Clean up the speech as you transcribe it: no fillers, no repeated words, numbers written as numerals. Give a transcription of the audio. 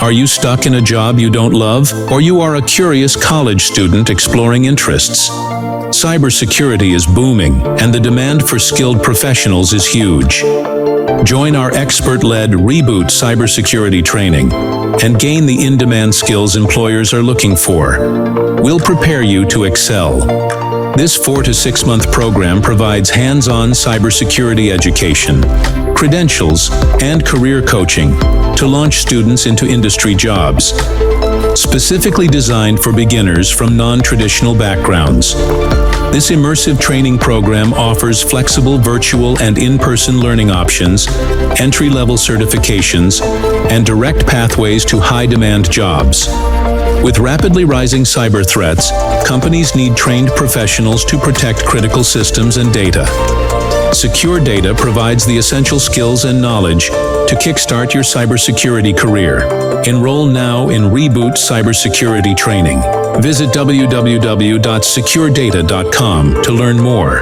Are you stuck in a job you don't love, or you are a curious college student exploring interests? Cybersecurity is booming, and the demand for skilled professionals is huge. Join our expert-led Reboot cybersecurity training and gain the in-demand skills employers are looking for. We'll prepare you to excel. This 4 to 6 month program provides hands-on cybersecurity education, credentials, and career coaching to launch students into industry jobs. Specifically designed for beginners from non-traditional backgrounds. This immersive training program offers flexible virtual and in-person learning options, entry-level certifications, and direct pathways to high-demand jobs. With rapidly rising cyber threats, companies need trained professionals to protect critical systems and data. CecureData provides the essential skills and knowledge to kickstart your cybersecurity career. Enroll now in Reboot cybersecurity training. Visit www.securedata.com to learn more.